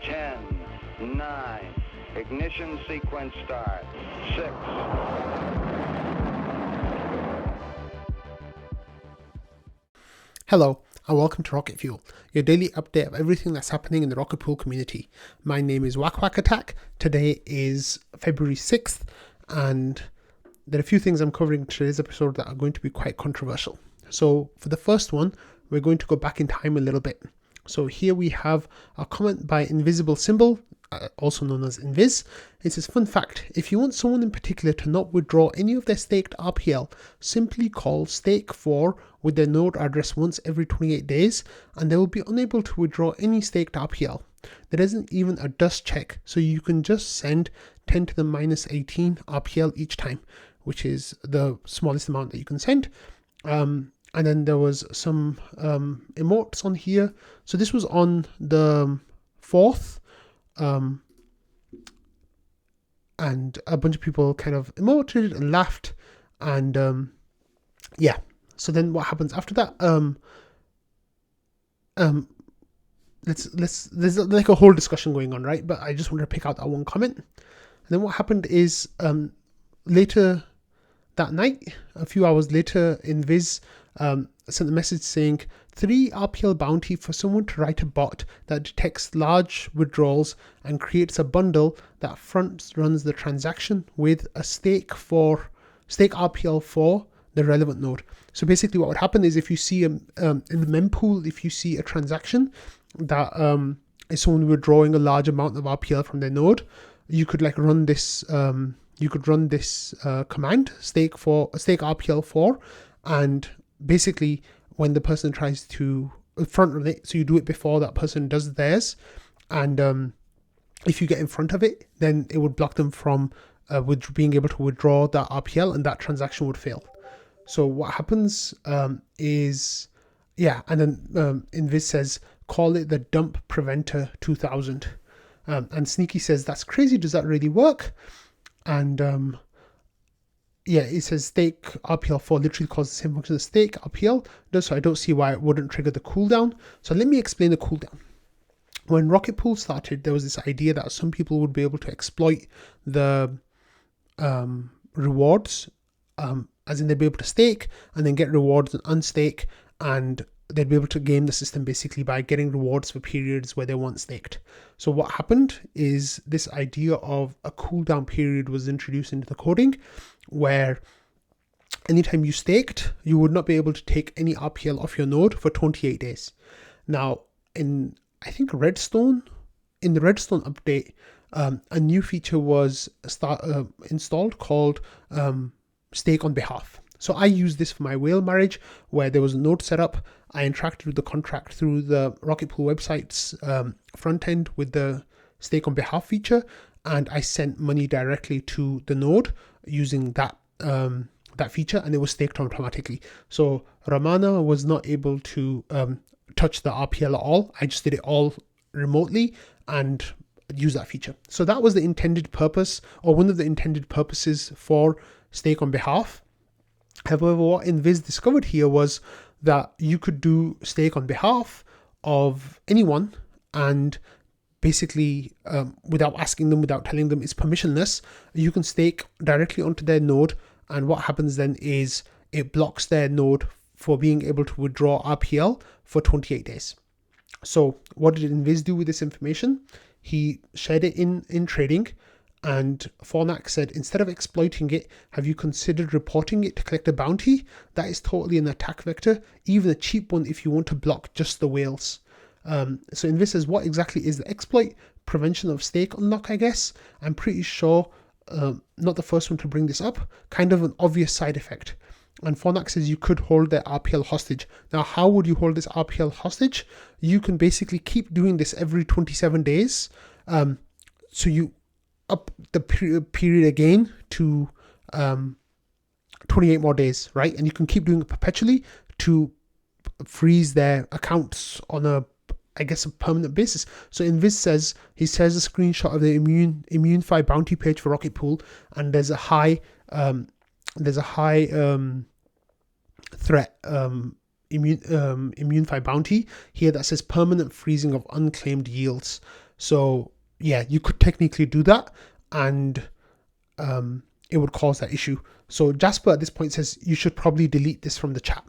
10, 9, ignition sequence start. 6. Hello, and welcome to Rocket Fuel, your daily update of everything that's happening in the Rocket Pool community. My name is Whack Whack Attack. Today is February 6th, and there are a few things I'm covering in today's episode that are going to be quite controversial. So for the first one, we're going to go back in time a little bit. So here we have a comment by Invisible Symbol, also known as Invis. It says, fun fact, if you want someone in particular to not withdraw any of their staked RPL, simply call stake4 with their node address once every 28 days, and they will be unable to withdraw any staked RPL. There isn't even a dust check, so you can just send 10 to the minus 18 RPL each time, which is the smallest amount that you can send. And then there was some emotes on here. So this was on the 4th. And a bunch of people kind of emoted and laughed. And yeah. So then what happens after that? There's like a whole discussion going on, right? But I just want to pick out that one comment. And then what happened is later that night, a few hours later, Invis sent a message saying 3 RPL bounty for someone to write a bot that detects large withdrawals and creates a bundle that front runs the transaction with a stake RPL for the relevant node. So basically what would happen is if you see in the mempool, if you see a transaction that is someone withdrawing a large amount of RPL from their node, you could like run this command, stake RPL for, and basically when the person tries to front run it, so you do it before that person does theirs, and if you get in front of it, then it would block them from with being able to withdraw that RPL, and that transaction would fail. So what happens is, yeah, and then Invis says, call it the dump preventer 2000. And Sneaky says, that's crazy, does that really work? And yeah, it says stake RPL4 literally calls the same function as stake RPL does, so I don't see why it wouldn't trigger the cooldown. So let me explain the cooldown. When Rocket Pool started, there was this idea that some people would be able to exploit the rewards, as in they'd be able to stake and then get rewards and unstake, and they'd be able to game the system basically by getting rewards for periods where they weren't staked. So what happened is this idea of a cooldown period was introduced into the coding, where anytime you staked, you would not be able to take any RPL off your node for 28 days. Now, in I think Redstone, in the Redstone update, a new feature was installed called stake on behalf. So I used this for my whale marriage, where there was a node set up. I interacted with the contract through the Rocket Pool website's front end with the stake on behalf feature, and I sent money directly to the node using that feature, and it was staked automatically. So Ramana was not able to touch the RPL at all. I just did it all remotely and use that feature. So that was the intended purpose, or one of the intended purposes for stake on behalf. However, what Invis discovered here was that you could do stake on behalf of anyone, and basically without asking them, without telling them, it's permissionless. You can stake directly onto their node, and what happens then is it blocks their node for being able to withdraw RPL for 28 days. So what did Invis do with this information? He shared it in trading, and Fornax said, instead of exploiting it, have you considered reporting it to collect a bounty? That is totally an attack vector, even a cheap one if you want to block just the whales. So Invis says, what exactly is the exploit? Prevention of stake unlock, I guess. I'm pretty sure, not the first one to bring this up, kind of an obvious side effect. And Fornax says you could hold their RPL hostage. Now, how would you hold this RPL hostage? You can basically keep doing this every 27 days. So you up the period again to 28 more days, right? And you can keep doing it perpetually to freeze their accounts on a permanent basis. So Invis says, he shares a screenshot of the Immunify bounty page for Rocket Pool, and there's a high threat Immunify bounty here that says permanent freezing of unclaimed yields. So yeah, you could technically do that, and it would cause that issue. So Jasper at this point says you should probably delete this from the chat,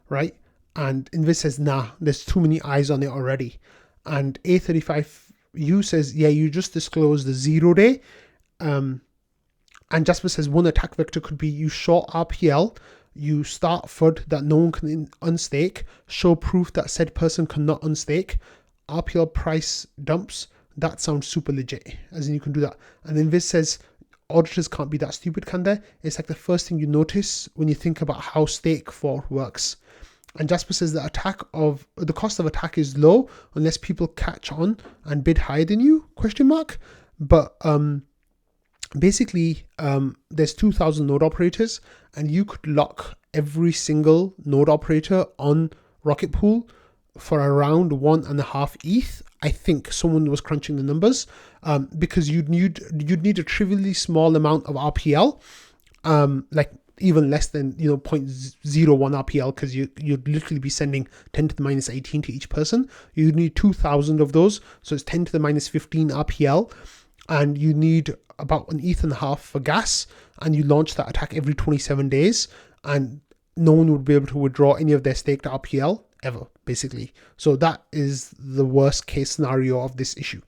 right? And Invis says, nah, there's too many eyes on it already. And A35U says, yeah, you just disclosed the 0 day. And Jasper says one attack vector could be you short RPL, you start FUD that no one can unstake, show proof that said person cannot unstake, RPL price dumps. That sounds super legit, as in you can do that. And Invis says, auditors can't be that stupid, can they? It's like the first thing you notice when you think about how stake for works. And Jasper says the cost of attack is low unless people catch on and bid higher than you, ? But basically, there's 2,000 node operators, and you could lock every single node operator on Rocket Pool for around 1.5 ETH. I think someone was crunching the numbers, because you'd need a trivially small amount of RPL, like even less than 0.01 RPL, because you'd literally be sending 10 to the minus 18 to each person. You need 2,000 of those, so it's 10 to the minus 15 RPL, and you need about 1.5 ETH for gas, and you launch that attack every 27 days, and no one would be able to withdraw any of their staked RPL ever, basically. So that is the worst case scenario of this issue.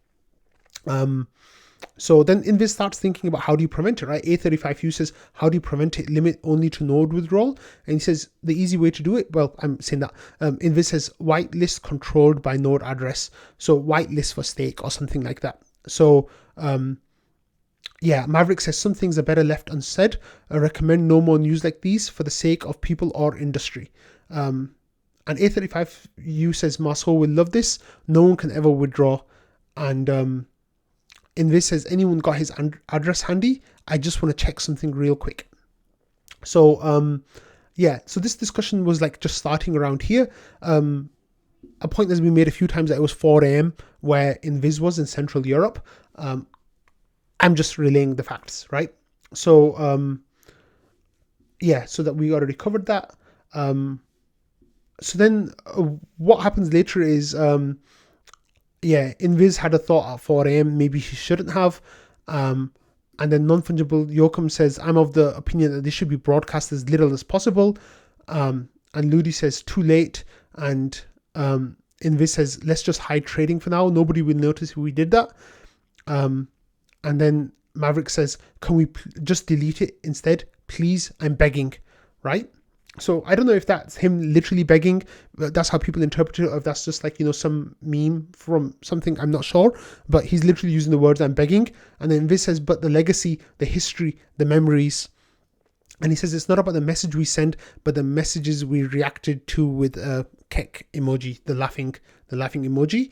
So then Invis starts thinking about how do you prevent it, right? A35U says, how do you prevent it? Limit only to node withdrawal. And he says the easy way to do it, well, I'm saying that, Invis says whitelist controlled by node address. So whitelist for stake or something like that. So yeah, Maverick says some things are better left unsaid. I recommend no more news like these for the sake of people or industry. And A35U says Marceau will love this. No one can ever withdraw. And Invis says, anyone got his address handy? I just want to check something real quick. So yeah, so this discussion was like just starting around here. A point that's been made a few times that it was 4 a.m. where Invis was in Central Europe. I'm just relaying the facts, right? So yeah, so that we already covered that. So then what happens later is yeah, Invis had a thought at 4 a.m. maybe he shouldn't have. And then non-fungible Yoakum says, I'm of the opinion that this should be broadcast as little as possible. And Ludi says, too late. And Invis says, let's just hide trading for now. Nobody will notice we did that. And then Maverick says, can we just delete it instead? Please, I'm begging, right? So I don't know if that's him literally begging. That's how people interpret it, or if that's just like, some meme from something, I'm not sure. But he's literally using the words I'm begging. And then Invis says, but the legacy, the history, the memories. And he says, it's not about the message we send, but the messages we reacted to with a kek emoji, the laughing emoji.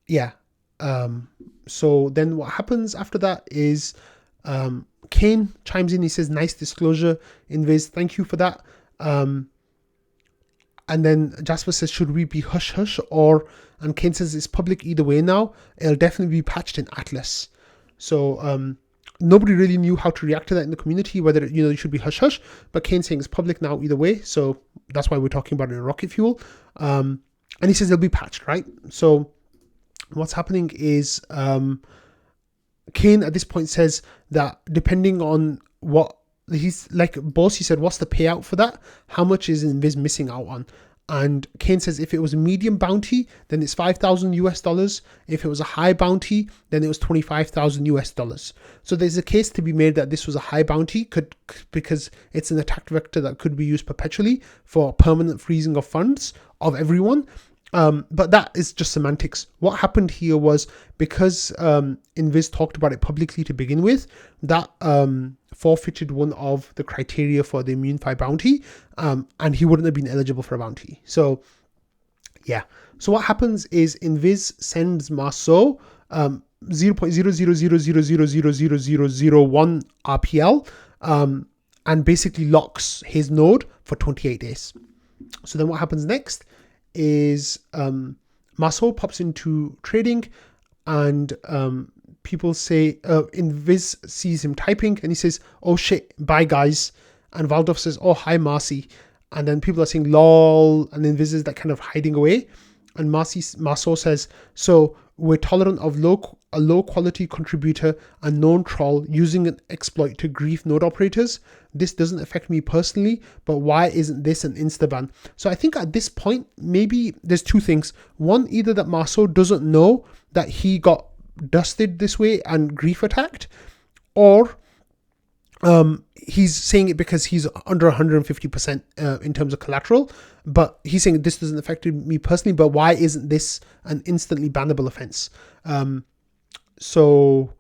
Yeah. So then what happens after that is Kane chimes in. He says, nice disclosure, Invis, thank you for that. And then Jasper says, should we be hush hush? And Kane says, it's public either way now. It'll definitely be patched in Atlas. So nobody really knew how to react to that in the community, whether you should be hush hush, but Kane's saying it's public now either way, so that's why we're talking about it in Rocket Fuel. And he says it'll be patched, right? So what's happening is Kane at this point says that depending on what he's like, boss, he said, what's the payout for that? How much is Invis missing out on? And Kane says if it was a medium bounty, then it's $5,000. If it was a high bounty, then it was $25,000. So there's a case to be made that this was a high bounty, because it's an attack vector that could be used perpetually for permanent freezing of funds of everyone. But that is just semantics. What happened here was, because Invis talked about it publicly to begin with, that forfeited one of the criteria for the Immunify bounty, and he wouldn't have been eligible for a bounty. So yeah. So what happens is Invis sends Marceau 0.0000000001 RPL and basically locks his node for 28 days. So then what happens next is Marceau pops into trading, and people say Invis sees him typing and he says, oh shit, bye guys. And Valdov says, oh hi Marcy. And then people are saying lol, and Invis is like kind of hiding away. And Marceau says, so we're tolerant of a low quality contributor and known troll using an exploit to grief node operators. This doesn't affect me personally, but why isn't this an insta-ban? So I think at this point, maybe there's two things. One, either that Marceau doesn't know that he got dusted this way and grief attacked, or he's saying it because he's under 150% in terms of collateral, but he's saying this doesn't affect me personally, but why isn't this an instantly bannable offense? So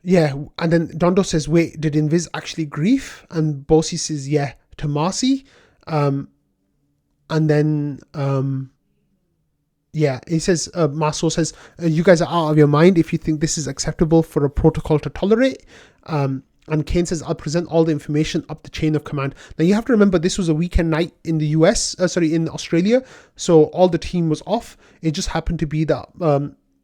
yeah, and then Dondo says, wait, did Invis actually grief? And Bossy says, yeah, to Marcy. And then yeah, he says, Marceau says, you guys are out of your mind if you think this is acceptable for a protocol to tolerate. And Kane says, I'll present all the information up the chain of command. Now you have to remember this was a weekend night in the in Australia. So all the team was off. It just happened to be that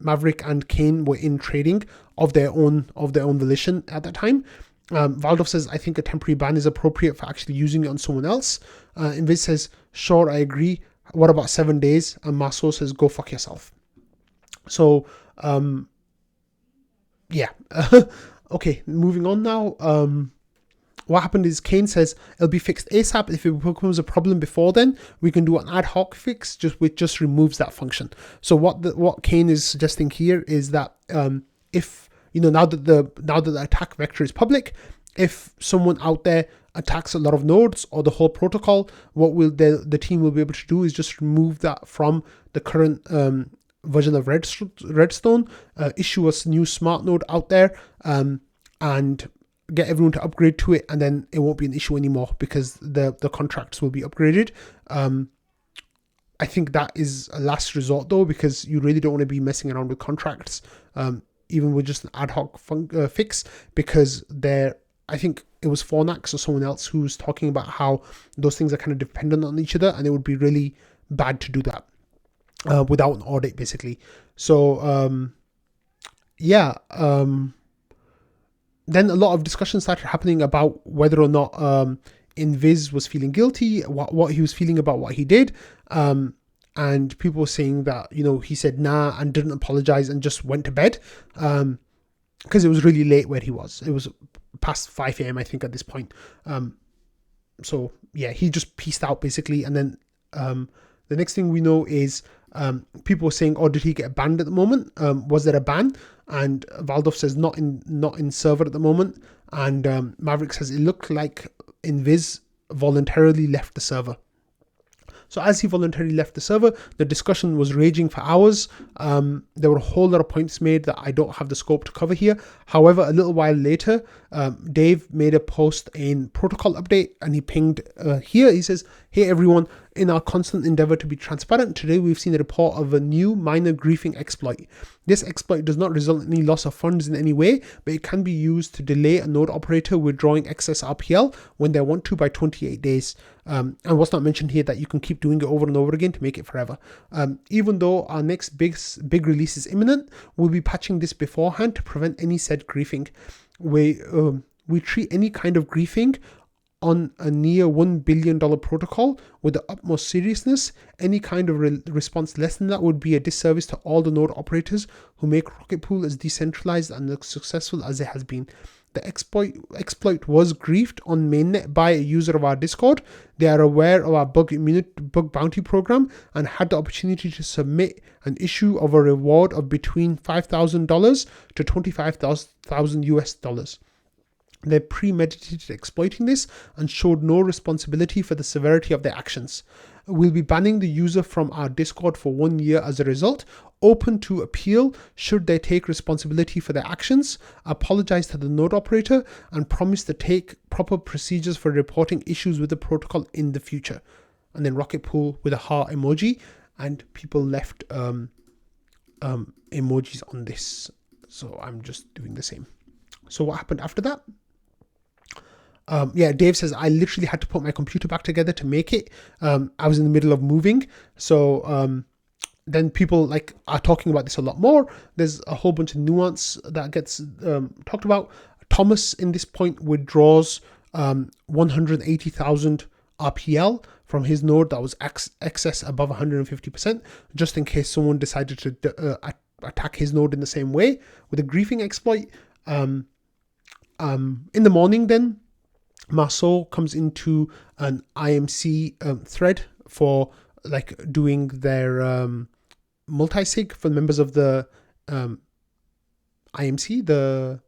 Maverick and Kane were in trading of their own volition at that time. Valdov says, I think a temporary ban is appropriate for actually using it on someone else. Invis says, sure, I agree. What about 7 days? And Marceau says, go fuck yourself. So, yeah. Okay, moving on now. What happened is Kane says it'll be fixed ASAP. If it becomes a problem before then, we can do an ad hoc fix which just removes that function. So what Kane is suggesting here is that if now that the attack vector is public, if someone out there attacks a lot of nodes or the whole protocol, what will the team will be able to do is just remove that from the current version of Redstone, issue a new smart node out there, and get everyone to upgrade to it, and then it won't be an issue anymore because the contracts will be upgraded. I think that is a last resort though, because you really don't want to be messing around with contracts, even with just an ad hoc fix, because I think it was Fornax or someone else who's talking about how those things are kind of dependent on each other, and it would be really bad to do that without an audit, basically. So then a lot of discussion started happening about whether or not Invis was feeling guilty, what he was feeling about what he did, and people were saying that he said nah and didn't apologize and just went to bed because it was really late where he was. It was past 5 a.m. I think at this point. So yeah, he just peaced out basically, and then the next thing we know is people were saying, oh, did he get banned at the moment? Was there a ban? And Valdov says not in server at the moment. And Maverick says it looked like Invis voluntarily left the server. So as he voluntarily left the server, the discussion was raging for hours. There were a whole lot of points made that I don't have the scope to cover here. However, a little while later, Dave made a post in protocol update, and he pinged here. He says, hey everyone, in our constant endeavor to be transparent, today we've seen a report of a new minor griefing exploit. This exploit does not result in any loss of funds in any way, but it can be used to delay a node operator withdrawing excess RPL when they want to by 28 days. And what's not mentioned here that you can keep doing it over and over again to make it forever. Even though our next big release is imminent, we'll be patching this beforehand to prevent any said griefing. We treat any kind of griefing on a near $1 billion protocol with the utmost seriousness. Any kind of response less than that would be a disservice to all the node operators who make Rocket Pool as decentralized and as successful as it has been. The exploit was griefed on mainnet by a user of our Discord. They are aware of our bug bounty program and had the opportunity to submit an issue of a reward of between $5,000 to $25,000 US. They premeditated exploiting this and showed no responsibility for the severity of their actions. We'll be banning the user from our Discord for 1 year as a result, open to appeal should they take responsibility for their actions, apologize to the node operator, and promise to take proper procedures for reporting issues with the protocol in the future. And then Rocket Pool with a heart emoji, and people left emojis on this. So I'm just doing the same. So what happened after that? Dave says, I literally had to put my computer back together to make it. I was in the middle of moving. So then people are talking about this a lot more. There's a whole bunch of nuance that gets talked about. Thomas in this point withdraws 180,000 RPL from his node that was excess above 150%, just in case someone decided to attack his node in the same way with a griefing exploit. In the morning, then Marceau comes into an IMC thread for like doing their multi-sig for members of the IMC, the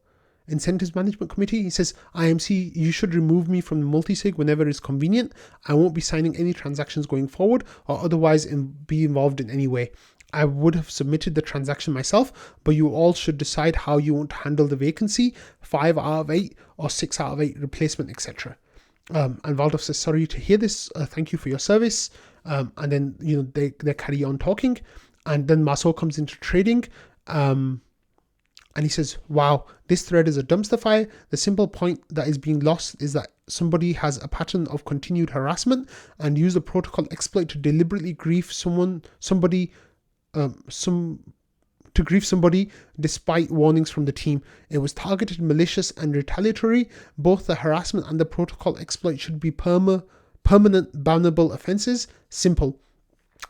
Incentives Management Committee. He says, IMC, you should remove me from the multi-sig whenever it's convenient. I won't be signing any transactions going forward or otherwise be involved in any way. I would have submitted the transaction myself, but you all should decide how you want to handle the vacancy, 5 out of 8 or 6 out of 8 replacement, etc. And Waldorf says, sorry to hear this. Thank you for your service. And then, they carry on talking. And then Marceau comes into trading. And he says, wow, this thread is a dumpster fire. The simple point that is being lost is that somebody has a pattern of continued harassment and use the protocol exploit to deliberately grief somebody despite warnings from the team. It was targeted, malicious, and retaliatory. Both the harassment and the protocol exploit should be permanent bannable offenses. Simple.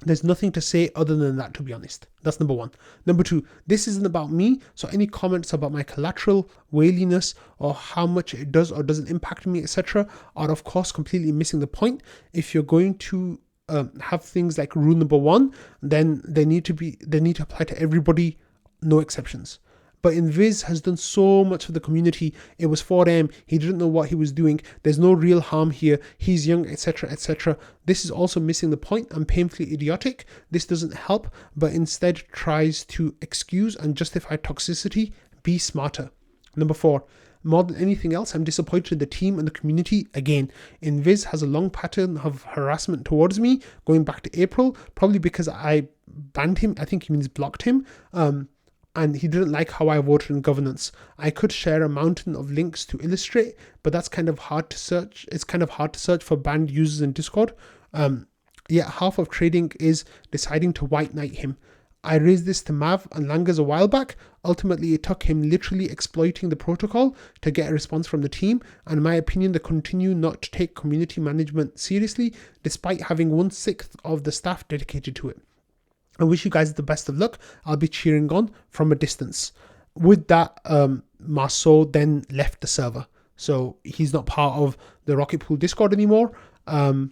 There's nothing to say other than that, to be honest. That's number one. Number two, this isn't about me, so any comments about my collateral, whaliness, or how much it does or doesn't impact me, etc., are of course completely missing the point. If you're going to have things like rule number one, then they need to apply to everybody, no exceptions. But Invis has done so much for the community. It was 4M. He didn't know what he was doing. There's no real harm here. He's young, etc., etc. This is also missing the point and painfully idiotic. This doesn't help, but instead tries to excuse and justify toxicity. Be smarter. Number 4. More than anything else, I'm disappointed in the team and the community again. Invis has a long pattern of harassment towards me, going back to April, probably because I banned him. I think he means blocked him. And he didn't like how I voted in governance. I could share a mountain of links to illustrate, but that's kind of hard to search. It's kind of hard to search for banned users in Discord. Yet half of trading is deciding to white knight him. I raised this to Mav and Langas a while back. Ultimately, it took him literally exploiting the protocol to get a response from the team. And in my opinion, they continue not to take community management seriously, despite having 1/6 of the staff dedicated to it. I wish you guys the best of luck. I'll be cheering on from a distance. With that, Marceau then left the server. So he's not part of the Rocket Pool Discord anymore. And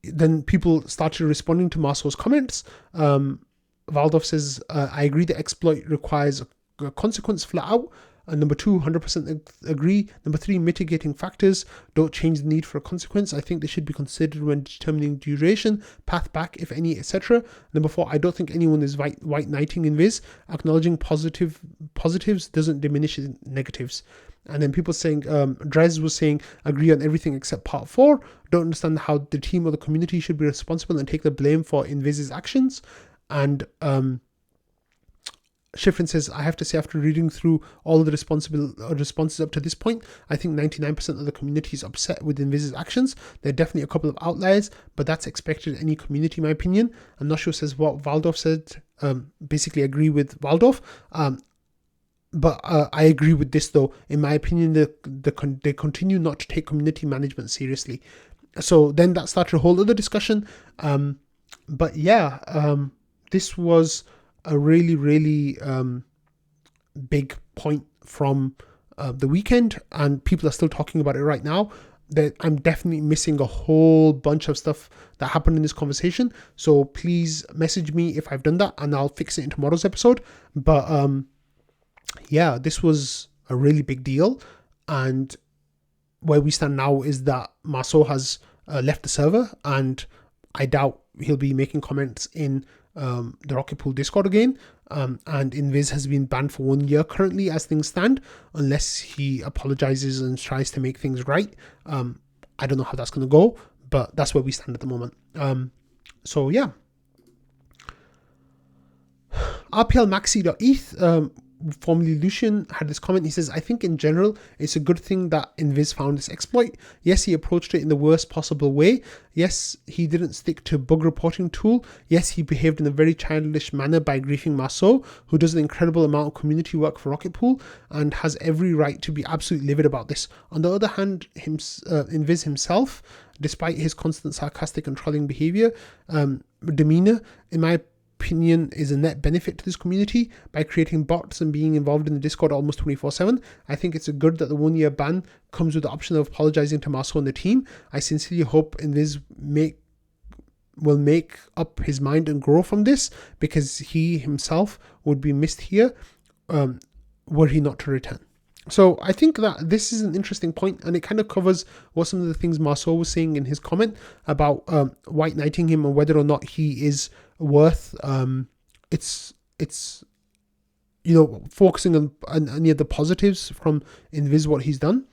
then people started responding to Marceau's comments. Waldorf says, I agree the exploit requires a consequence flat out. And number 2, 100% agree. Number 3, mitigating factors don't change the need for a consequence. I think they should be considered when determining duration, path back, if any, etc. Number 4, I don't think anyone is white knighting Invis. Acknowledging positives doesn't diminish negatives. And then people saying, Drez was saying, agree on everything except part 4. Don't understand how the team or the community should be responsible and take the blame for Invis's actions. And Shifrin says, I have to say, after reading through all of the responses up to this point, I think 99% of the community is upset with Invis's actions. There are definitely a couple of outliers, but that's expected in any community, in my opinion. And Nosho says what Waldorf said, basically agree with Waldorf. But I agree with this, though. In my opinion, they continue not to take community management seriously. So then that started a whole other discussion. But yeah, this was a really, really big point from the weekend, and people are still talking about it right now. That I'm definitely missing a whole bunch of stuff that happened in this conversation. So please message me if I've done that, and I'll fix it in tomorrow's episode. But yeah, this was a really big deal, and where we stand now is that Marceau has left the server, and I doubt he'll be making comments in the Rocket Pool Discord again, and Invis has been banned for 1 year currently as things stand, unless he apologizes and tries to make things right. I don't know how that's going to go, but that's where we stand at the moment. So yeah, RPL Maxi.eth, formerly Lucian, had this comment. He says, I think in general, it's a good thing that Invis found this exploit. Yes, he approached it in the worst possible way. Yes, he didn't stick to bug reporting tool. Yes, he behaved in a very childish manner by griefing Marceau, who does an incredible amount of community work for Rocket Pool and has every right to be absolutely livid about this. On the other hand, Invis himself, despite his constant sarcastic and trolling behavior, demeanor, in my opinion, is a net benefit to this community by creating bots and being involved in the Discord almost 24/7. I think it's a good that the 1-year ban comes with the option of apologizing to Marceau and the team. I sincerely hope Invis will make up his mind and grow from this, because he himself would be missed here were he not to return. So I think that this is an interesting point, and it kind of covers what some of the things Marceau was saying in his comment about white knighting him and whether or not he is worth it's focusing on any of the positives from Invis, what he's done.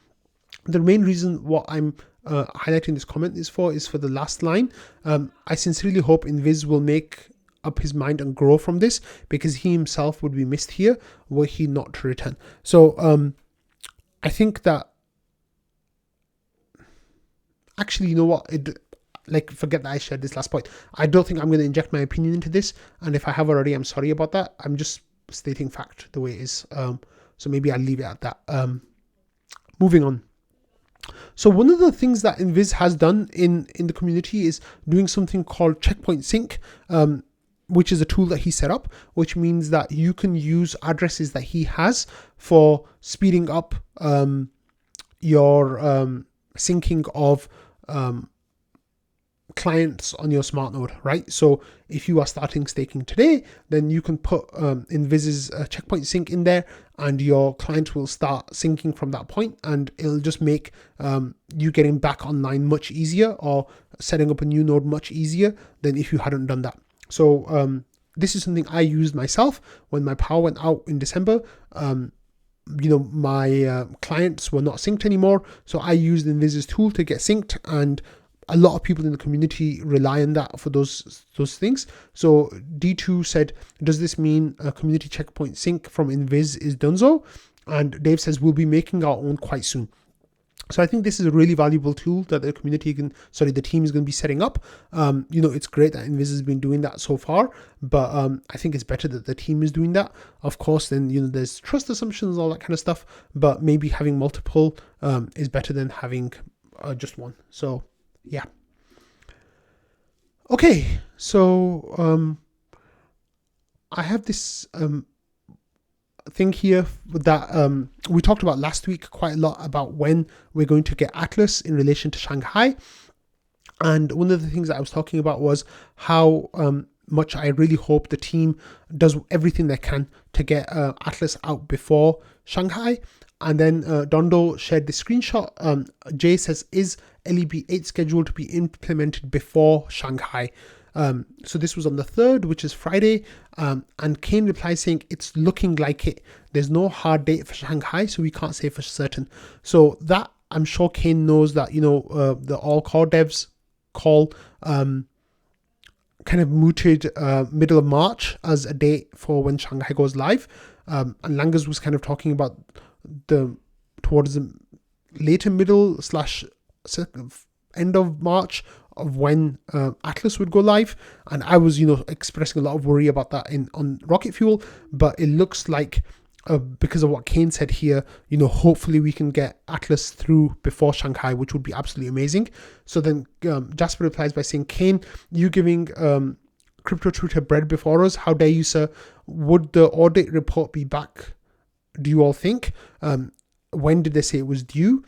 The main reason what I'm highlighting this comment is for the last line. I sincerely hope Invis will make up his mind and grow from this, because he himself would be missed here were he not to return. So I think that actually, you know what, forget that I shared this last point. I don't think I'm going to inject my opinion into this, and if I have already, I'm sorry about that. I'm just stating fact the way it is. So maybe I'll leave it at that. Moving on. So one of the things that Invis has done in the community is doing something called checkpoint sync, which is a tool that he set up, which means that you can use addresses that he has for speeding up your syncing of clients on your smart node, right? So if you are starting staking today, then you can put Invis's checkpoint sync in there, and your client will start syncing from that point, and it'll just make you getting back online much easier, or setting up a new node much easier than if you hadn't done that. So this is something I used myself when my power went out in December. My clients were not synced anymore, so I used Invis's tool to get synced, and a lot of people in the community rely on that for those things. So D2 said, does this mean a community checkpoint sync from Invis is donezo? And Dave says, we'll be making our own quite soon. So I think this is a really valuable tool that the team is going to be setting up. It's great that Invis has been doing that so far, but I think it's better that the team is doing that. Of course, then, there's trust assumptions, all that kind of stuff, but maybe having multiple is better than having just one. So yeah. Okay. So I have this thing here that we talked about last week quite a lot, about when we're going to get Atlas in relation to Shanghai. And one of the things that I was talking about was how much I really hope the team does everything they can to get Atlas out before Shanghai. And then Dondo shared the screenshot. Jay says, is LEB 8 scheduled to be implemented before Shanghai? So this was on the 3rd, which is Friday. And Kane replies saying, it's looking like it. There's no hard date for Shanghai, so we can't say for certain. So that, I'm sure Kane knows that, the all core devs call kind of mooted middle of March as a date for when Shanghai goes live. And Langas was kind of talking about towards the later middle / end of March of when Atlas would go live, and I was expressing a lot of worry about that on Rocket Fuel, but it looks like because of what Kane said here, hopefully we can get Atlas through before Shanghai, which would be absolutely amazing. So then Jasper replies by saying, Kane, you giving Crypto Twitter bread before us, how dare you, sir? Would the audit report be back, do you all think? When did they say it was due?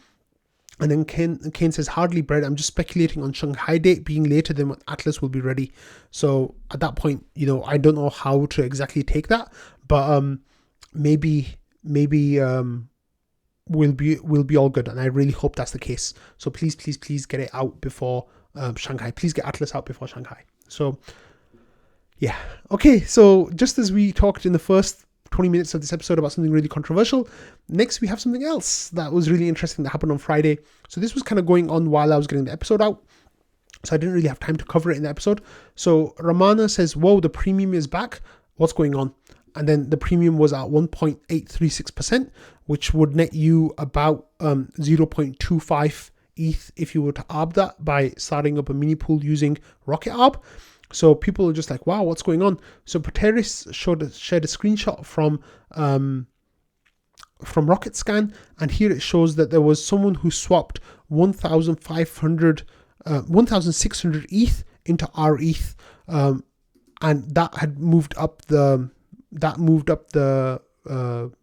And then Kane says, hardly bread. I'm just speculating on Shanghai date being later than when Atlas will be ready. So at that point, I don't know how to exactly take that, but maybe we'll be all good. And I really hope that's the case. So please get it out before Shanghai. Please get Atlas out before Shanghai. So yeah. Okay. So just as we talked in the first 20 minutes of this episode about something really controversial, next we have something else that was really interesting that happened on Friday. So this was kind of going on while I was getting the episode out, so I didn't really have time to cover it in the episode. So Ramana says, whoa, the premium is back, what's going on? and then the premium was at 1.836%, which would net you about 0.25 ETH if you were to ARB that by starting up a mini pool using Rocket ARB. So people are just like, wow, what's going on? So Pateris shared a screenshot from Rocket Scan, and here it shows that there was someone who swapped 1,600 ETH into rETH, and that had moved up the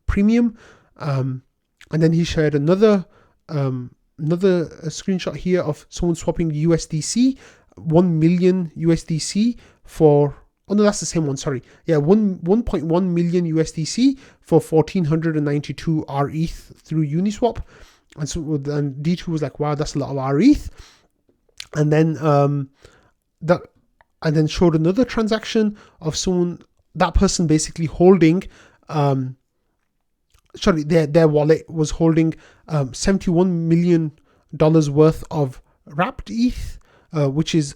premium. And then he shared another screenshot here of someone swapping USDC, 1 million USDC for, oh no, that's the same one, sorry. Yeah, 1.1 million USDC for 1,492 rETH through Uniswap. And so and D2 was like, wow, that's a lot of rETH. And then showed another transaction of someone, that person basically holding their wallet was holding $71 million worth of wrapped ETH, which is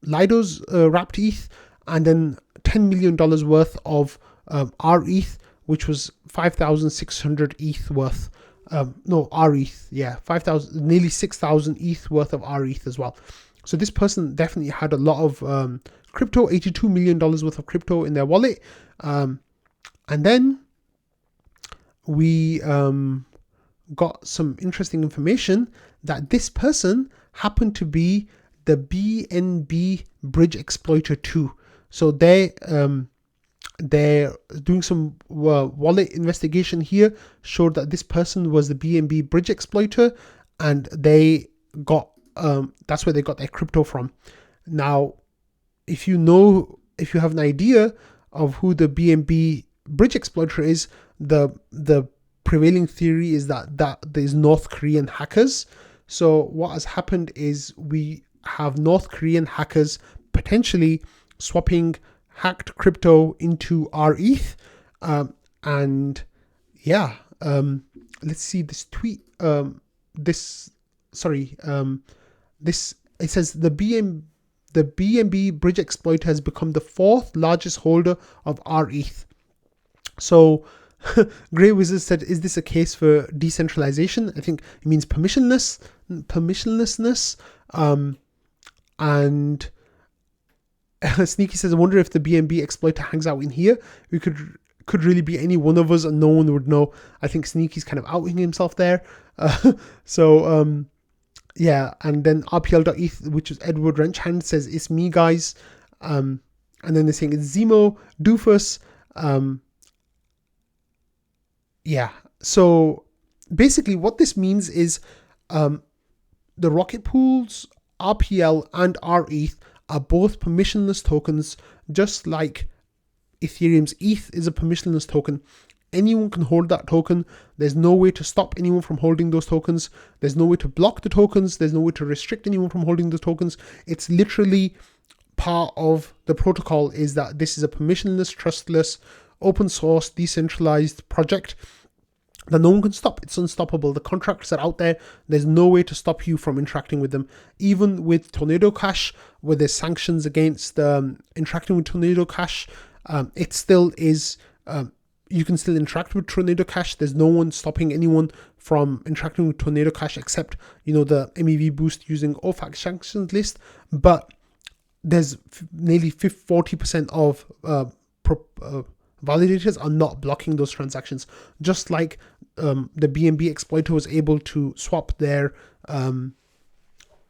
Lido's wrapped ETH, and then $10 million worth of rETH, which was 5,600 ETH worth. rETH, yeah, 5,000, nearly 6,000 ETH worth of rETH as well. So this person definitely had a lot of crypto, $82 million worth of crypto in their wallet. And then we got some interesting information that this person happened to be the BNB bridge exploiter too. So they're doing some wallet investigation here, showed that this person was the BNB bridge exploiter, and they got that's where they got their crypto from. Now, if you have an idea of who the BNB bridge exploiter is, the prevailing theory is that there's North Korean hackers. So what has happened is we have North Korean hackers potentially swapping hacked crypto into rETH. And yeah, let's see this tweet. It says the BNB bridge exploiter has become the fourth largest holder of rETH. So Grey Wizard said, is this a case for decentralization? I think it means permissionlessness. And Sneaky says, I wonder if the BNB exploiter hangs out in here. We could really be any one of us and no one would know. I think Sneaky's kind of outing himself there. Yeah, and then RPL.eth, which is Edward Wrenchhand, says, it's me, guys. And then they're saying it's Zemo, Doofus. Yeah, so basically what this means is the Rocket Pools, RPL and rETH are both permissionless tokens, just like Ethereum's ETH is a permissionless token. Anyone can hold that token. There's no way to stop anyone from holding those tokens. There's no way to block the tokens. There's no way to restrict anyone from holding the tokens. It's literally part of the protocol, is that this is a permissionless, trustless, open source, decentralized project that no one can stop. It's unstoppable. The contracts are out there. There's no way to stop you from interacting with them. Even with Tornado Cash, where there's sanctions against interacting with Tornado Cash, it still is... you can still interact with Tornado Cash. There's no one stopping anyone from interacting with Tornado Cash except, the MEV boost using OFAC sanctions list. But there's nearly 40% of validators are not blocking those transactions. Just like the BNB exploiter was able to swap their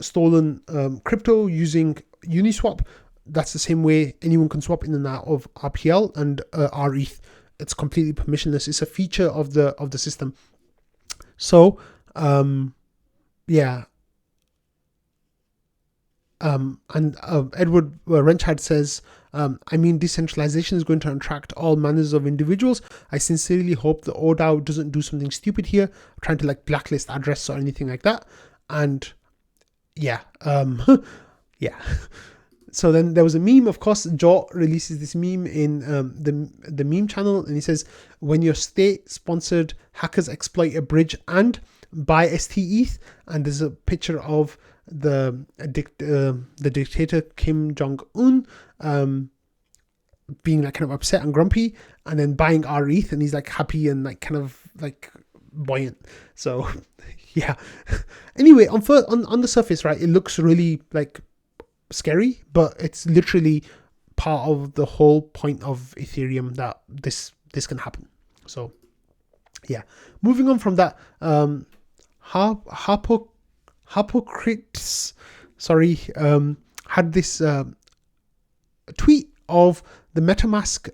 stolen crypto using Uniswap, that's the same way anyone can swap in and out of RPL and rETH. It's completely permissionless. It's a feature of the system. So, yeah. And Edward Wrenchhard says, I mean, decentralization is going to attract all manners of individuals. I sincerely hope the ODAO doesn't do something stupid here, trying to blacklist address or anything like that. And yeah, yeah. So then there was a meme, of course. Joe releases this meme in the meme channel, and he says, when your state-sponsored hackers exploit a bridge and buy STETH, and there's a picture of the dictator Kim Jong-un being like kind of upset and grumpy, and then buying rETH, and he's like happy and like kind of like buoyant. So yeah. Anyway, on the surface, right, it looks really like scary, but it's literally part of the whole point of Ethereum that this can happen. So yeah, moving on from that, Hypocrites, had this tweet of the MetaMask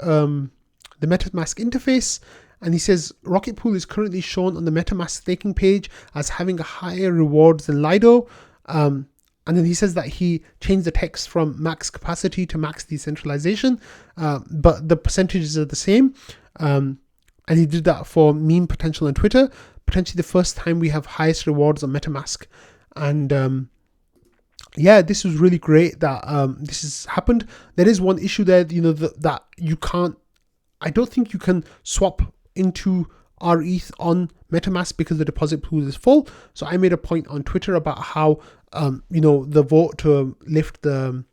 interface, and he says Rocket Pool is currently shown on the MetaMask staking page as having a higher rewards than Lido. And then he says that he changed the text from max capacity to max decentralization, but the percentages are the same. And he did that for meme potential on Twitter, potentially the first time we have highest rewards on MetaMask. And yeah, this was really great that this has happened. There is one issue there, that you can't, I don't think you can swap into rETH on MetaMask because the deposit pool is full. So I made a point on Twitter about how, the vote to lift the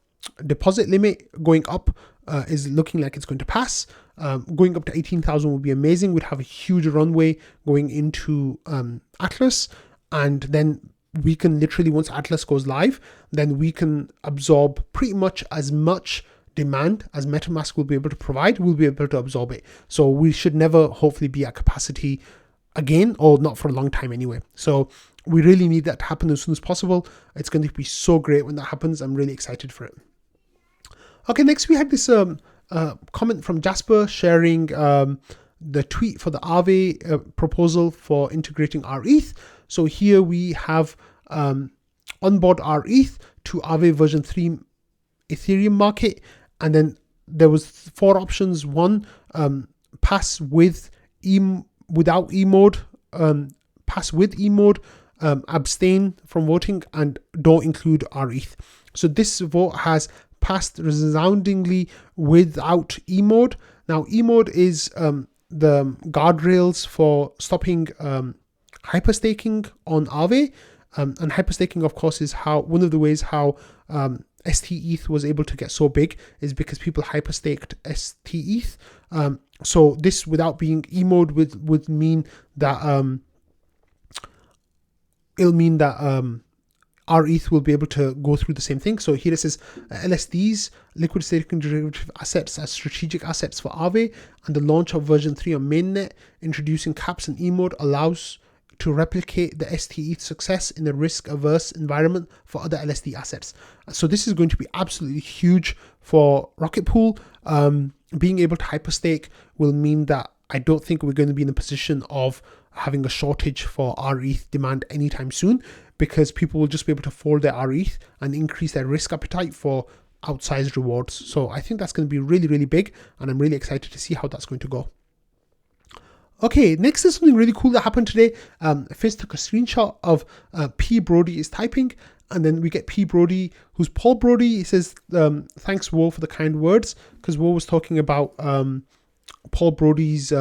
deposit limit going up is looking like it's going to pass. Going up to 18,000 would be amazing. We'd have a huge runway going into Atlas, and then we can literally, once Atlas goes live, then we can absorb pretty much as much demand as MetaMask will be able to provide. We'll be able to absorb it. So we should never hopefully be at capacity again, or not for a long time anyway. So we really need that to happen as soon as possible. It's going to be so great when that happens. I'm really excited for it. Okay, next we had this comment from Jasper sharing the tweet for the Aave proposal for integrating rETH. So here we have onboard rETH to Aave version 3 Ethereum market, and then there was 4 options. One, pass with without E mode, pass with E mode, abstain from voting, and don't include rETH. So this vote has passed resoundingly without E mode. Now E mode is the guardrails for stopping hyperstaking on Aave, and hyperstaking, of course, is how one of the ways how stETH was able to get so big is because people hyperstaked stETH. So this, without being E mode, would mean that it'll mean that rETH will be able to go through the same thing. So here it says LSDs, liquid staking derivative assets, as strategic assets for Aave, and the launch of version 3 on mainnet, introducing caps and E mode, allows to replicate the stETH success in a risk-averse environment for other LSD assets. So this is going to be absolutely huge for Rocket Pool. Being able to hyperstake will mean that I don't think we're going to be in a position of having a shortage for rETH demand anytime soon, because people will just be able to fold their rETH and increase their risk appetite for outsized rewards. So I think that's going to be really, really big, and I'm really excited to see how that's going to go. Okay, next is something really cool that happened today. Phiz took a screenshot of P. Brody is typing, and then we get P. Brody, who's Paul Brody. He says, thanks, Wo, for the kind words, because Wo was talking about Paul Brody's, he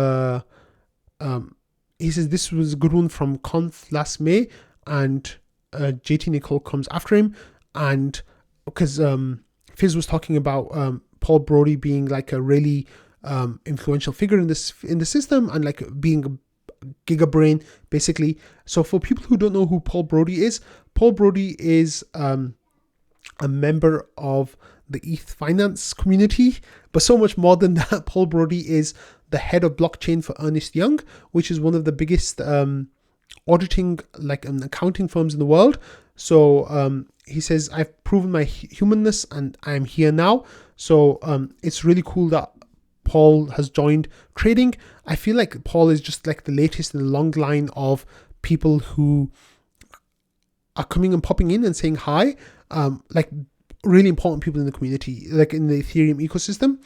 says this was a good one from Conf last May, and JT Nicole comes after him, and because Phiz was talking about Paul Brody being like a really influential figure in the system, and like being a gigabrain basically. So for people who don't know who Paul Brody is a member of the ETH finance community, but so much more than that. Paul Brody is the head of blockchain for Ernst & Young, which is one of the biggest auditing and accounting firms in the world. So he says, I've proven my humanness and I'm here now. So it's really cool that Paul has joined trading. I feel like Paul is just like the latest in the long line of people who are coming and popping in and saying hi, like really important people in the community, like in the Ethereum ecosystem.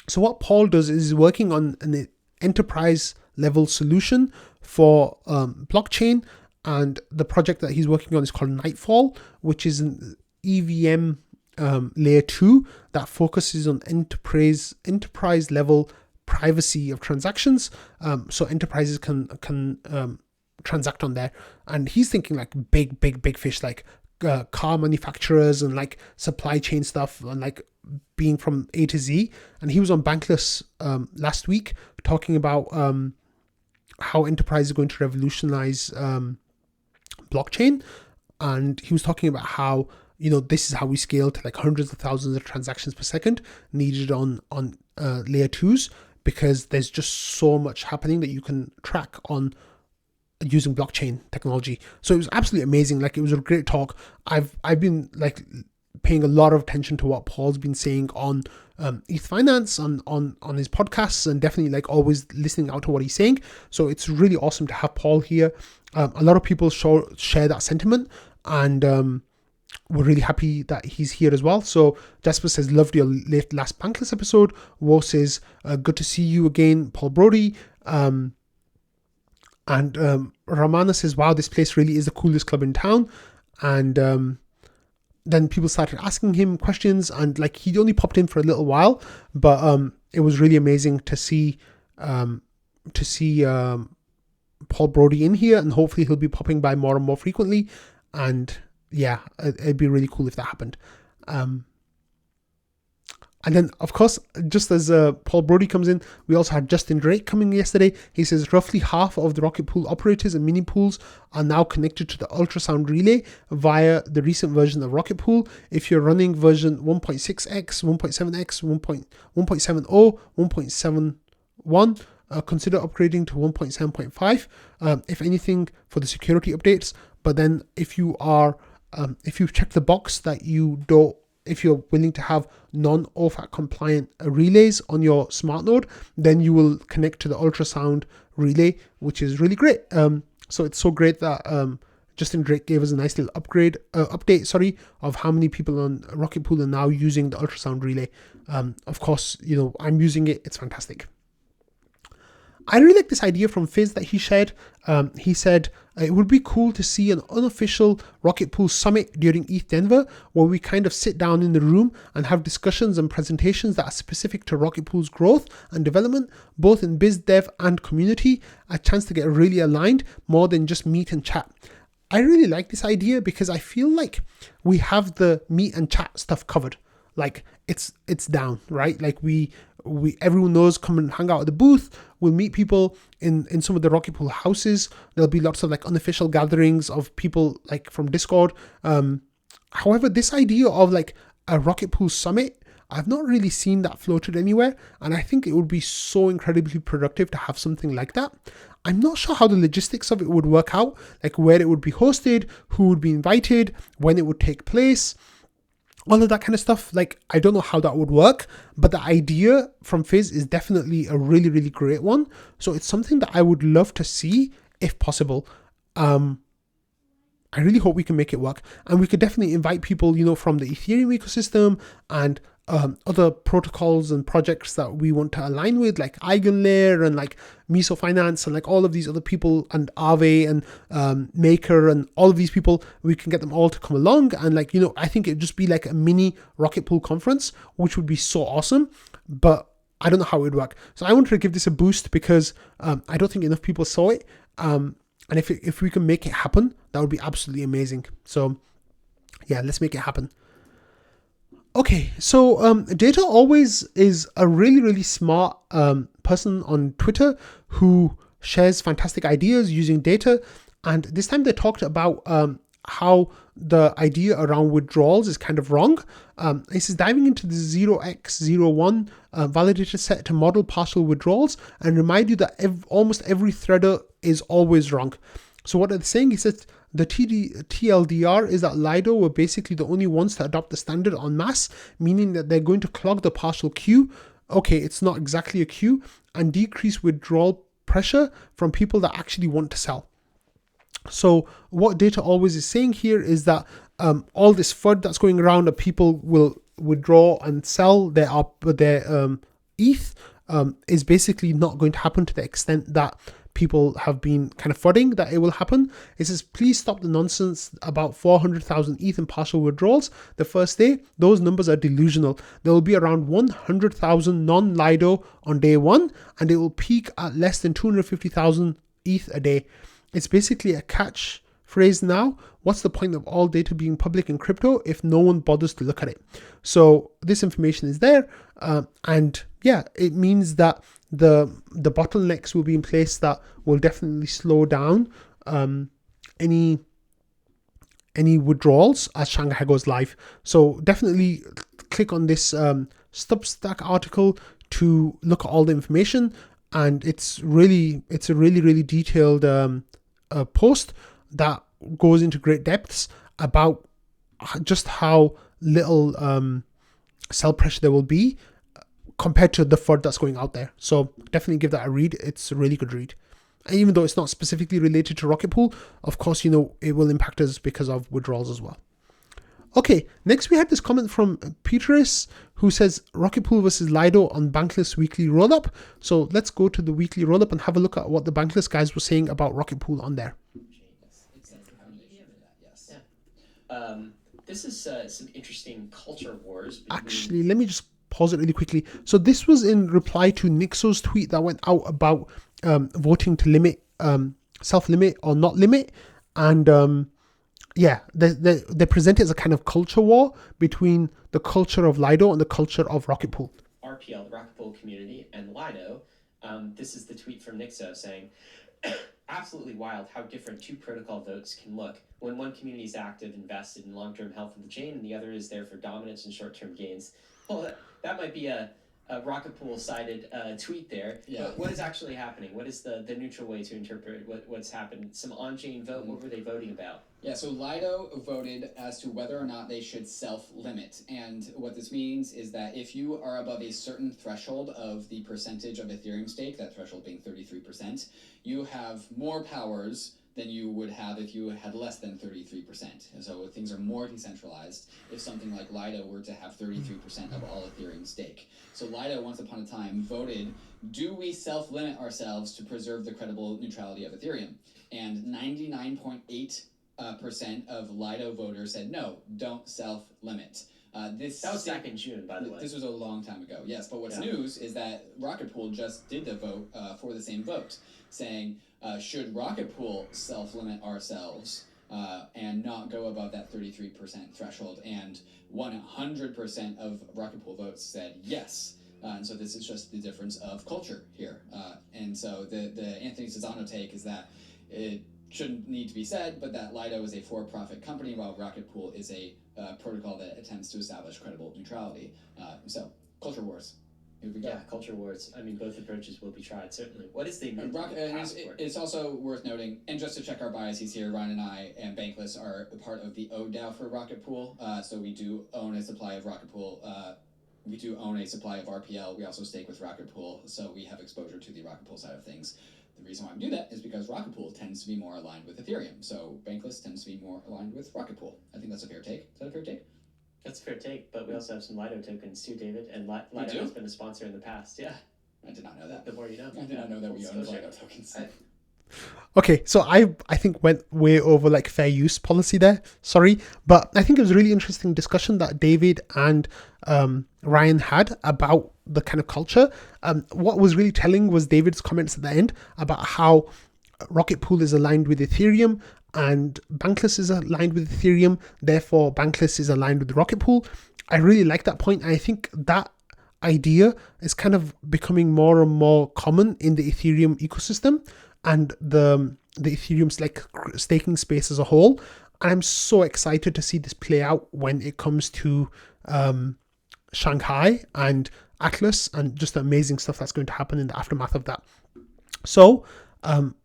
So what Paul does is working on an enterprise level solution for blockchain, and the project that he's working on is called Nightfall, which is an EVM layer 2 that focuses on enterprise level privacy of transactions, so enterprises can transact on there. And he's thinking like big fish, like car manufacturers and like supply chain stuff and like being from A to Z. And he was on Bankless last week talking about how enterprise is going to revolutionize blockchain. And he was talking about how, this is how we scale to like hundreds of thousands of transactions per second needed on layer 2s, because there's just so much happening that you can track on using blockchain technology. So it was absolutely amazing. Like, it was a great talk. I've been like paying a lot of attention to what Paul's been saying on ETH Finance on his podcasts, and definitely like always listening out to what he's saying. So it's really awesome to have Paul here. A lot of people share that sentiment, and we're really happy that he's here as well. So Jasper says, loved your last Bankless episode. Wo says, good to see you again, Paul Brody. And Ramana says, wow, this place really is the coolest club in town. And then people started asking him questions, and like he only popped in for a little while, but it was really amazing to see Paul Brody in here, and hopefully he'll be popping by more and more frequently. And yeah, it'd be really cool if that happened. And then, of course, just as Paul Brody comes in, we also had Justin Drake coming yesterday. He says roughly half of the Rocket Pool operators and mini pools are now connected to the ultrasound relay via the recent version of Rocket Pool. If you're running version 1.6x, 1.7x, 1.70, 1.71, consider upgrading to 1.7.5, if anything, for the security updates. But then if you've checked the box that if you're willing to have non-OFAC compliant relays on your smart node, then you will connect to the ultrasound relay, which is really great. So it's so great that Justin Drake gave us a nice little update of how many people on Rocket Pool are now using the ultrasound relay. Of course, I'm using it. It's fantastic. I really like this idea from Phiz that he shared. He said, it would be cool to see an unofficial Rocket Pool summit during ETH Denver, where we kind of sit down in the room and have discussions and presentations that are specific to Rocket Pool's growth and development, both in biz dev and community, a chance to get really aligned more than just meet and chat. I really like this idea because I feel like we have the meet and chat stuff covered. Like it's down, right? Like everyone knows, come and hang out at the booth. We'll meet people in some of the Rocket Pool houses. There'll be lots of like unofficial gatherings of people like from Discord. However, this idea of like a Rocket Pool summit, I've not really seen that floated anywhere. And I think it would be so incredibly productive to have something like that. I'm not sure how the logistics of it would work out, like where it would be hosted, who would be invited, when it would take place. All of that kind of stuff. Like, I don't know how that would work, but the idea from Phiz is definitely a really, really great one. So it's something that I would love to see if possible. I really hope we can make it work, and we could definitely invite people, from the Ethereum ecosystem and other protocols and projects that we want to align with, like Eigenlayer and like Miso Finance and like all of these other people, and Aave and Maker and all of these people. We can get them all to come along, and like, I think it'd just be like a mini Rocket Pool conference, which would be so awesome. But I don't know how it would work. So I wanted to give this a boost because I don't think enough people saw it. And if we can make it happen, that would be absolutely amazing. So yeah, let's make it happen. Okay, so Data Always is a really, really smart person on Twitter who shares fantastic ideas using data. And this time they talked about how the idea around withdrawals is kind of wrong. This is diving into the 0x01 validator set to model partial withdrawals and remind you that almost every threader is always wrong. So what they're saying, he says, the TLDR is that Lido were basically the only ones to adopt the standard en masse, meaning that they're going to clog the partial queue. Okay, it's not exactly a queue, and decrease withdrawal pressure from people that actually want to sell. So what Data Always is saying here is that all this FUD that's going around that people will withdraw and sell their ETH is basically not going to happen to the extent that people have been kind of fudding that it will happen. It says, please stop the nonsense about 400,000 ETH in partial withdrawals the first day. Those numbers are delusional. There will be around 100,000 non-Lido on day one, and it will peak at less than 250,000 ETH a day. It's basically a catch phrase now. what's the point of all data being public in crypto if no one bothers to look at it? So this information is there, and yeah, it means that the bottlenecks will be in place that will definitely slow down any withdrawals as Shanghai goes live. So definitely click on this Substack article to look at all the information, and it's a really detailed post that goes into great depths about just how little sell pressure there will be compared to the FUD that's going out there. So definitely give that a read. It's a really good read. And even though it's not specifically related to Rocket Pool, of course, it will impact us because of withdrawals as well. Okay, next we had this comment from Petrus, who says Rocket Pool versus Lido on Bankless weekly rollup. So let's go to the weekly rollup and have a look at what the Bankless guys were saying about Rocket Pool on there. This is some interesting culture wars. Actually, let me just pause it really quickly. So this was in reply to Nixo's tweet that went out about voting to limit, self-limit or not limit. And yeah, they present it as a kind of culture war between the culture of Lido and the culture of Rocket Pool. RPL, the Rocket Pool community, and Lido. This is the tweet from Nixo saying, absolutely wild how different two protocol votes can look when one community is active, invested in long-term health of the chain, and the other is there for dominance and short-term gains. Well, that might be a Rocket Pool-sided tweet there. Yeah. But what is actually happening? What is the neutral way to interpret what's happened? Some on-chain vote, what were they voting about? Yeah, so Lido voted as to whether or not they should self-limit. And what this means is that if you are above a certain threshold of the percentage of Ethereum stake, that threshold being 33%, you have more powers than you would have if you had less than 33%. And so things are more decentralized if something like Lido were to have 33% of all Ethereum stake. So Lido, once upon a time, voted, do we self-limit ourselves to preserve the credible neutrality of Ethereum? And 99.8% of Lido voters said, no, don't self-limit. That was back in June, by the way. This was a long time ago, yes. But what's news is that Rocket Pool just did the vote for the same vote, saying, should Rocket Pool self-limit ourselves and not go above that 33% threshold? And 100% of Rocket Pool votes said yes. And so this is just the difference of culture here. And so the Anthony Cesano take is that it shouldn't need to be said, but that Lido is a for-profit company while Rocket Pool is a protocol that attempts to establish credible neutrality. So, culture wars. Here we go. Yeah, culture wars. I mean, both approaches will be tried, certainly. What is the it's also worth noting, and just to check our biases here, Ryan and I and Bankless are a part of the ODAO for Rocket Pool, so we do own a supply of Rocket Pool. We do own a supply of RPL. We also stake with Rocket Pool, so we have exposure to the Rocket Pool side of things. The reason why we do that is because Rocket Pool tends to be more aligned with Ethereum, so Bankless tends to be more aligned with Rocket Pool. I think that's a fair take. Is that a fair take? That's a fair take, but we also have some Lido tokens too, David, and Lido has been a sponsor in the past. Yeah. I did not know that. The more you know. I did not know that we owned Lido tokens. Okay, so I think went way over like fair use policy there. Sorry, but I think it was a really interesting discussion that David and Ryan had about the kind of culture. What was really telling was David's comments at the end about how Rocket Pool is aligned with Ethereum and Bankless is aligned with Ethereum. Therefore, Bankless is aligned with Rocket Pool. I really like that point. I think that idea is kind of becoming more and more common in the Ethereum ecosystem and the Ethereum's like staking space as a whole. And I'm so excited to see this play out when it comes to Shanghai and Atlas and just the amazing stuff that's going to happen in the aftermath of that. So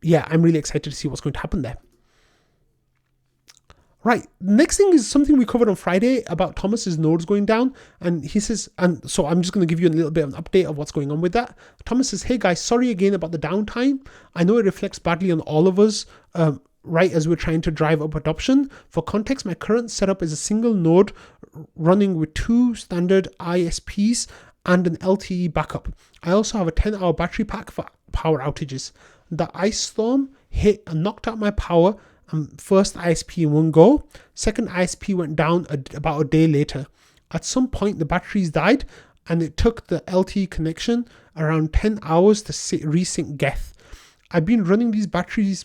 yeah, I'm really excited to see what's going to happen there. Right, next thing is something we covered on Friday about Thomas's nodes going down, and he says, and so I'm just going to give you a little bit of an update of what's going on with that. Thomas says, hey guys, sorry again about the downtime. I know it reflects badly on all of us, right, as we're trying to drive up adoption. For context, my current setup is a single node running with 2 standard ISPs and an LTE backup. I also have a 10-hour battery pack for power outages. The ice storm hit and knocked out my power. First ISP in one go. Second ISP went down about a day later. At some point, the batteries died, and it took the LTE connection around 10 hours to resync geth. I've been running these batteries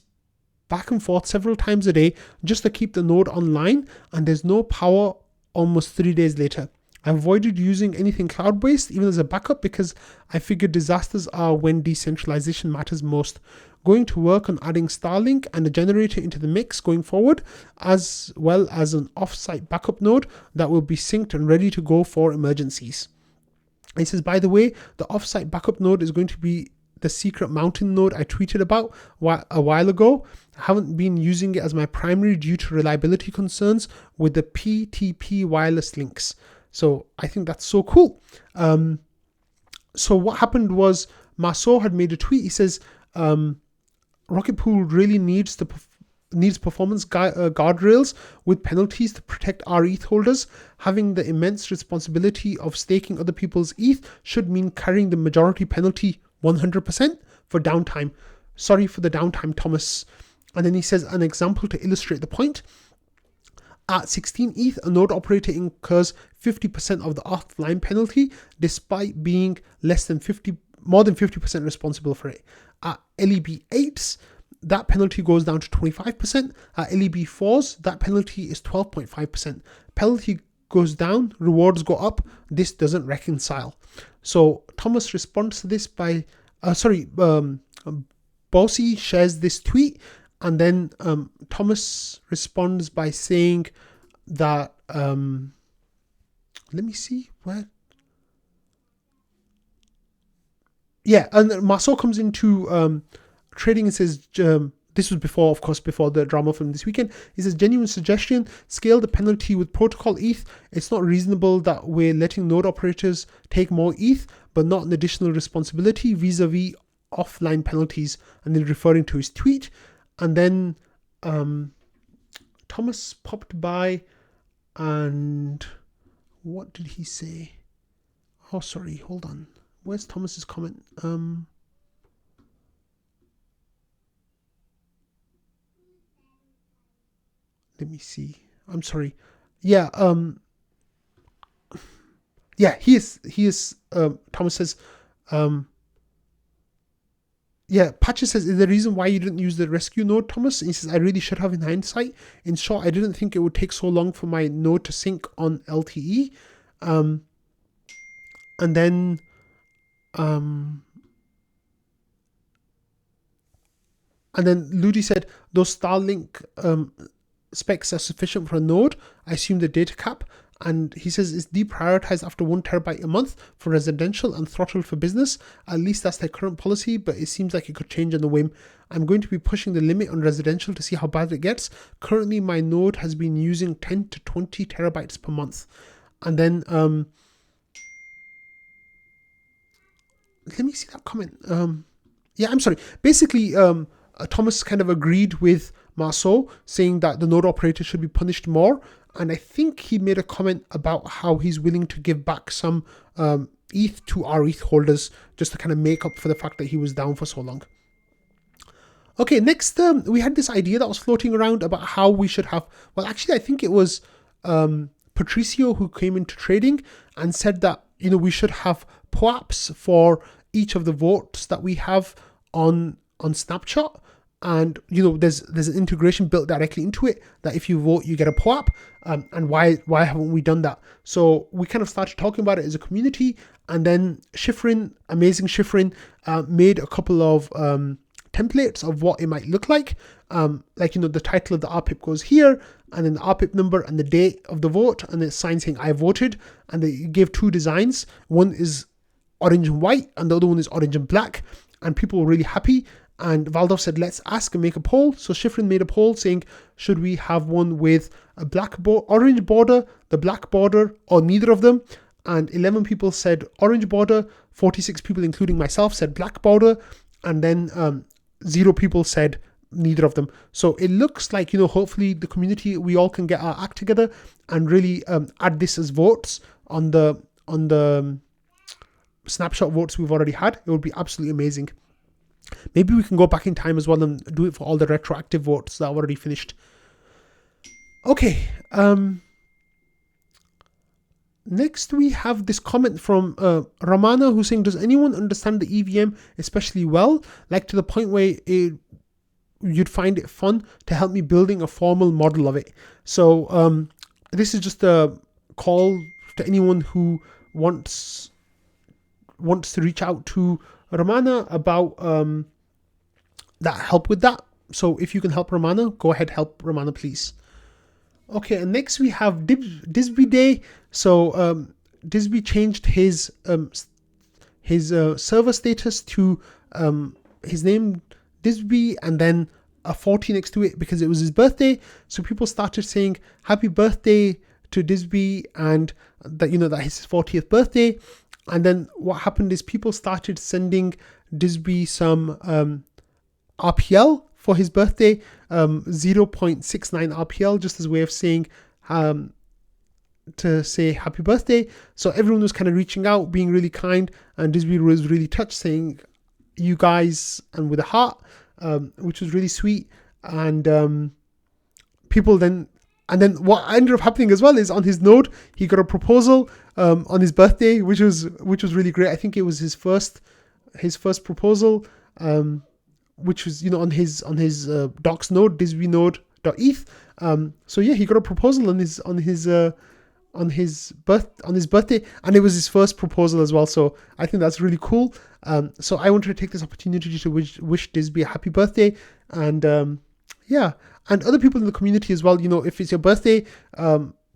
back and forth several times a day just to keep the node online, and there's no power almost 3 days later. I avoided using anything cloud-based, even as a backup, because I figured disasters are when decentralization matters most. Going to work on adding Starlink and a generator into the mix going forward, as well as an off-site backup node that will be synced and ready to go for emergencies. He says, by the way, the off-site backup node is going to be the secret mountain node I tweeted about a while ago. I haven't been using it as my primary due to reliability concerns with the PTP wireless links. So I think that's so cool. So what happened was Marceau had made a tweet. He says, Rocket Pool really needs performance guardrails with penalties to protect our ETH holders. Having the immense responsibility of staking other people's ETH should mean carrying the majority penalty 100% for downtime. Sorry for the downtime, Thomas. And then he says, an example to illustrate the point. At 16 ETH, a node operator incurs 50% of the offline penalty, despite being more than 50% responsible for it. At LEB 8s, that penalty goes down to 25%. At LEB 4s, that penalty is 12.5%. Penalty goes down, rewards go up. This doesn't reconcile. So Thomas responds to this by, Bossy shares this tweet, and then Thomas responds by saying that, let me see where. Yeah, and Marceau comes into trading and says, this was before the drama from this weekend. He says, genuine suggestion, scale the penalty with protocol ETH. It's not reasonable that we're letting node operators take more ETH, but not an additional responsibility vis-a-vis offline penalties. And then referring to his tweet. And then Thomas popped by, and what did he say? Oh, sorry, hold on. Where's Thomas's comment? Let me see. I'm sorry. Yeah. He is. Thomas says. Patches says, is the reason why you didn't use the rescue node, Thomas? And he says, I really should have in hindsight. In short, I didn't think it would take so long for my node to sync on LTE. And then Ludi said, those Starlink specs are sufficient for a node. I assume the data cap. And he says it's deprioritized after 1 terabyte a month for residential and throttled for business. At least that's their current policy, but it seems like it could change on the whim. I'm going to be pushing the limit on residential to see how bad it gets. Currently, my node has been using 10 to 20 terabytes per month. And then, let me see that comment. I'm sorry. Basically, Thomas kind of agreed with Marceau, saying that the node operator should be punished more. And I think he made a comment about how he's willing to give back some ETH to our ETH holders just to kind of make up for the fact that he was down for so long. Okay, next we had this idea that was floating around about how we should have, well, actually I think it was Patricio who came into trading and said that, we should have Poaps for each of the votes that we have on Snapshot. And, there's an integration built directly into it that if you vote, you get a Poap. And why haven't we done that? So we kind of started talking about it as a community. And then amazing Shifrin, made a couple of templates of what it might look like. The title of the RPIP goes here, and then the RPIP number and the date of the vote, and the sign saying I voted. And they gave 2 designs. One is orange and white, and the other one is orange and black. And people were really happy. And Valdov said, let's ask and make a poll. So Shifrin made a poll saying, should we have one with a orange border, the black border, or neither of them? And 11 people said orange border, 46 people, including myself, said black border, and then 0 people said neither of them. So it looks like, hopefully the community, we all can get our act together and really add this as votes on the snapshot votes we've already had. It would be absolutely amazing. Maybe we can go back in time as well and do it for all the retroactive votes that are already finished. Okay. Next, we have this comment from Ramana, who's saying, does anyone understand the EVM especially well? Like to the point where it you'd find it fun to help me building a formal model of it. So this is just a call to anyone who wants to reach out to Ramana about that help with that. So if you can help Ramana, go ahead, help Ramana, please. Okay, and next we have Dybsy Day. So Dybsy changed his server status to his name Dybsy and then a 40 next to it because it was his birthday. So people started saying happy birthday to Dybsy and that that his 40th birthday. And then what happened is people started sending Dybsy some RPL for his birthday, 0.69 RPL, just as a way of saying to say happy birthday. So everyone was kind of reaching out, being really kind, and Dybsy was really touched, saying you guys, and with a heart, which was really sweet. And people then, and then what ended up happening as well is on his node he got a proposal on his birthday, which was really great. I think it was his first proposal, which was on his docs node, Dybsy node.eth. So yeah, he got a proposal on his birthday, and it was his first proposal as well. So I think that's really cool. So I wanted to take this opportunity to wish Dybsy a happy birthday, and yeah, and other people in the community as well. If it's your birthday,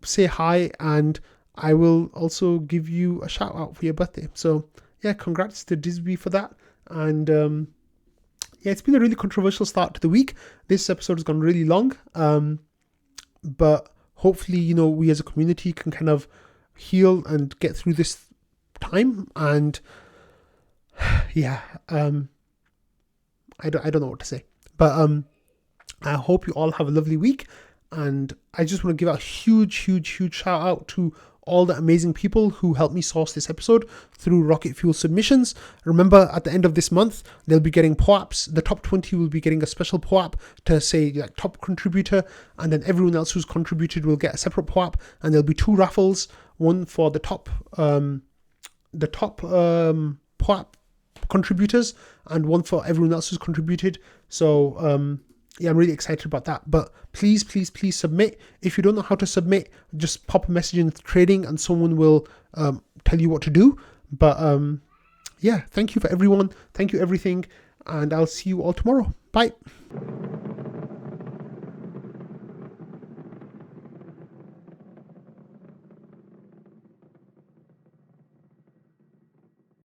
say hi, and I will also give you a shout out for your birthday. So yeah, congrats to Dybsy for that. And yeah, it's been a really controversial start to the week. This episode has gone really long, but hopefully, we as a community can kind of heal and get through this time. And yeah, I don't know what to say, but I hope you all have a lovely week. And I just want to give a huge shout out to all the amazing people who helped me source this episode through Rocket Fuel submissions. Remember, at the end of this month, they'll be getting Poaps. The top 20 will be getting a special Poap to say like top contributor, and then everyone else who's contributed will get a separate Poap. And there'll be 2 raffles, one for the top Poap contributors, and one for everyone else who's contributed. So yeah, I'm really excited about that. But please submit. If you don't know how to submit, just pop a message in trading and someone will tell you what to do. But yeah, thank you for everyone. Thank you everything. And I'll see you all tomorrow. Bye.